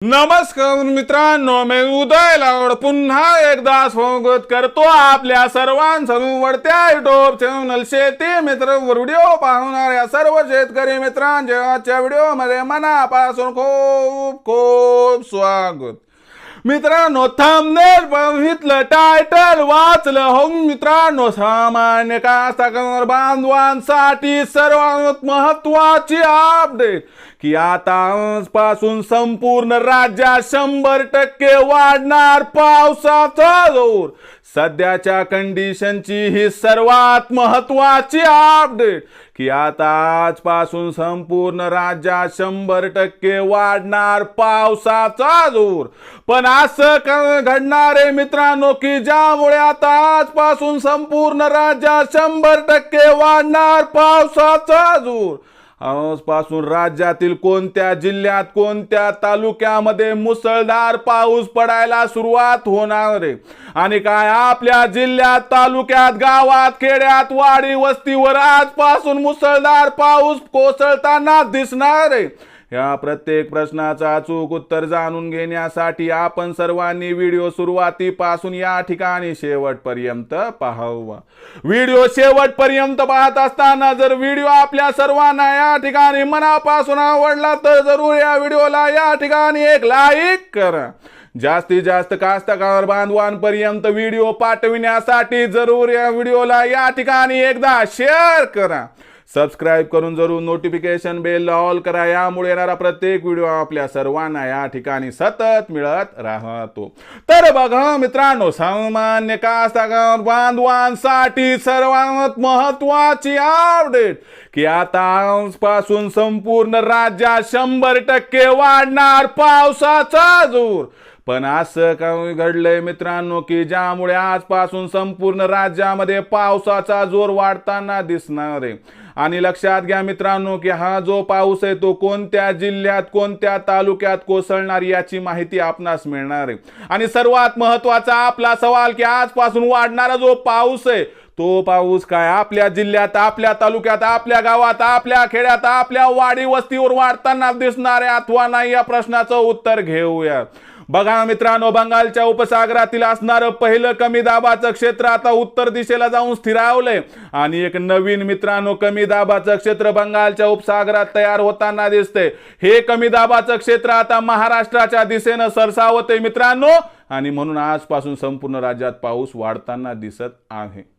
नमस्कार मित्रांनो, मी उदय लाड पुन्हा एकदा स्वागत करतो आपल्या सर्वांचं वडत्या युट्यूब चॅनल शेती मित्र व्हिडिओ पाहणाऱ्या सर्व शेतकरी मित्रांच्या आजच्या व्हिडिओमध्ये मनापासून खूप खूप स्वागत। मित्रांनो, थंबनेल बघितलं, टायटल वाचलं हो मित्रांनो, सामान्य कास्तकार बांधवांसाठी सर्वात महत्त्वाची अपडेट की आता आजपासून संपूर्ण राज्यात 100% वाढणार पावसाचा जोर। सध्याच्या कंडिशनची ही सर्वात महत्त्वाची अपडेट की आता आजपासून संपूर्ण राज्यात 100% वाढणार पावसाचा जोर। पण असं घडणार आहे मित्रांनो की ज्यामुळे आता आजपासून संपूर्ण राज्यात 100% वाढणार पावसाचा जोर। आजपासून राज्यातील कोणत्या जिल्ह्यात कोणत्या तालुक्यामध्ये मुसळधार पाऊस पडायला सुरुवात होणार आहे आणि काय आपल्या जिल्ह्यात तालुक्यात गावात खेड्यात वाडी वस्तीवर आजपासून मुसळधार पाऊस कोसळताना दिसणार आहे। या प्रत्येक प्रश्नाचा अचूक उत्तर जाणून घेण्यासाठी आपण सर्वांनी व्हिडिओ सुरुवातीपासून या ठिकाणी शेवटपर्यंत पाहावा। व्हिडिओ शेवटपर्यंत पाहत असताना जर व्हिडिओ आपल्या सर्वांना या ठिकाणी मनापासून आवडला तर जरूर या व्हिडिओला या ठिकाणी एक लाईक करा। जास्तीत जास्त कास्तकार बांधवांपर्यंत व्हिडिओ पाठविण्यासाठी जरूर या व्हिडिओला या ठिकाणी एकदा शेअर करा। सबस्क्राइब करून जरूर नोटिफिकेशन बेल ऑल करा, यामुळे येणारा प्रत्येक व्हिडिओ आपल्या सर्वांना या ठिकाणी सतत मिळत राहतो। तर बघा मित्रांनो, सामान्य कास्तकार बांधवांसाठी सर्वात महत्त्वाची अपडेट की आता आजपासून संपूर्ण राज्यात 100% वाढणार पावसाचा जोर। पण असं काय घडलंय मित्रांनो की ज्यामुळे आजपासून संपूर्ण राज्यामध्ये पावसाचा जोर वाढताना दिसणार आहे। आणि लक्षात घ्या मित्रांनो की हा जो पाऊस आहे तो कोणत्या जिल्ह्यात कोणत्या तालुक्यात कोसळणार याची माहिती आपणास मिळणार आहे। आणि सर्वात महत्त्वाचा आपला सवाल की आजपासून वाढणारा जो पाऊस आहे तो पाऊस काय आपल्या जिल्ह्यात आपल्या तालुक्यात आपल्या गावात आपल्या खेड्यात आपल्या वाडी वस्तीवर वाढताना दिसणार आहे अथवा नाही, या प्रश्नाचं उत्तर घेऊया। बघा मित्रांनो, बंगालच्या उपसागरातील असणारं पहिलं कमी दाबाचं क्षेत्र आता उत्तर दिशेला जाऊन स्थिरावलंय आणि एक नवीन मित्रांनो कमी दाबाचं क्षेत्र बंगालच्या उपसागरात तयार होताना दिसतंय। हे कमी दाबाचं क्षेत्र आता महाराष्ट्राच्या दिशेनं सरसावतंय मित्रांनो आणि म्हणून आजपासून संपूर्ण राज्यात पाऊस वाढताना दिसत आहे।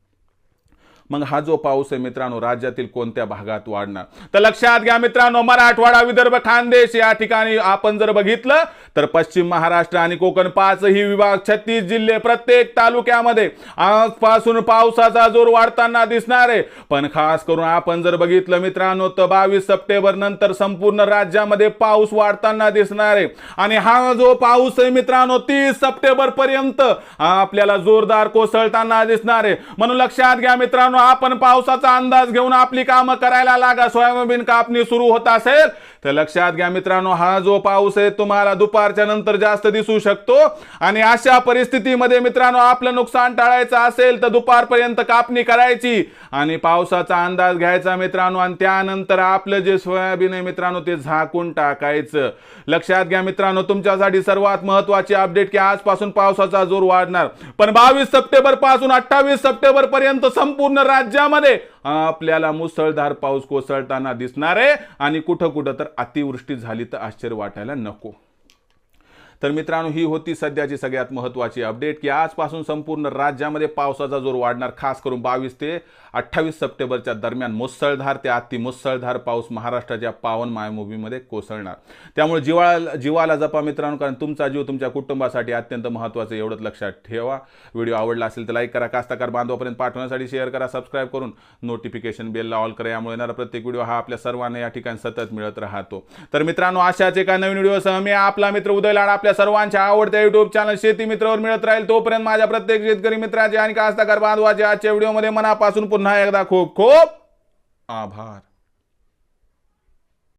मग हा जो पाऊस आहे मित्रांनो राज्यातील कोणत्या भागात वाढणार तर लक्षात घ्या मित्रांनो, मराठवाडा विदर्भ खानदेश या ठिकाणी आपण जर बघितलं तर पश्चिम महाराष्ट्र आणि कोकण पाचही विभाग 36 जिल्हे प्रत्येक तालुक्यामध्ये आजपासून पावसाचा जोर वाढताना दिसणार आहे। पण खास करून आपण जर बघितलं मित्रांनो तर 22 सप्टेंबर नंतर संपूर्ण राज्यामध्ये पाऊस वाढताना दिसणार आहे आणि हा जो पाऊस आहे मित्रांनो 30 सप्टेंबर पर्यंत आपल्याला जोरदार कोसळताना दिसणार आहे। म्हणून लक्षात घ्या मित्रांनो, आपण पावसाचा अंदाज घेऊन आपली कामं करायला लागा। सोयाबीन कापणी सुरू होत असेल तर लक्षात घ्या मित्रांनो, हा जो पाऊस आहे तुम्हाला दुपारच्या नंतर जास्त दिसू शकतो आणि अशा परिस्थितीमध्ये मित्रांनो आपलं नुकसान टाळायचं असेल तर दुपारपर्यंत कापणी करायची आणि पावसाचा अंदाज घ्यायचा मित्रांनो आणि त्यानंतर आपलं जे सोयाबीन आहे मित्रांनो ते झाकून टाकायचं। लक्षात घ्या मित्रांनो, तुमच्यासाठी सर्वात महत्त्वाची अपडेट की आजपासून पावसाचा जोर वाढणार, पण 22 सप्टेंबर पासून 28 सप्टेंबर पर्यंत संपूर्ण राज्यामध्ये आपल्याला मुसळधार पाऊस कोसळताना दिसणार आहे आणि कुठं कुठं तर अतिवृष्टी झाली तर आश्चर्य वाटायला नको। तर मित्रांनो, ही होती सध्याची सगळ्यात महत्त्वाची अपडेट की आजपासून संपूर्ण राज्यामध्ये पावसाचा जोर वाढणार। खास करून 22 ते 28 सप्टेंबरच्या दरम्यान मुसळधार ते अतिमुसळधार पाऊस महाराष्ट्राच्या पावन मायभूमीमध्ये कोसळणार। त्यामुळे जीवाला जपा मित्रांनो, कारण तुमचा जीव तुमच्या कुटुंबासाठी अत्यंत महत्त्वाचं, एवढंच लक्षात ठेवा। व्हिडिओ आवडला असेल तर लाईक करा, कास्तकार बांधवापर्यंत पाठवण्यासाठी शेअर करा, सबस्क्राइब करून नोटिफिकेशन बेलला ऑल करा, यामुळे येणारा प्रत्येक व्हिडिओ हा आपल्या सर्वांना या ठिकाणी सतत मिळत राहतो। तर मित्रांनो, अशाच एका नवीन व्हिडिओसह मी आपला मित्र उदय लाड आपल्या सर्वांच्या आवडत्या युट्यूब चॅनल शेती मित्रावर मिळत राहील। तोपर्यंत माझ्या प्रत्येक शेतकरी मित्राचे आणि कास्तकार बांधवाचे आजच्या व्हिडिओमध्ये मनापासून पुन्हा एकदा खूप खूप आभार।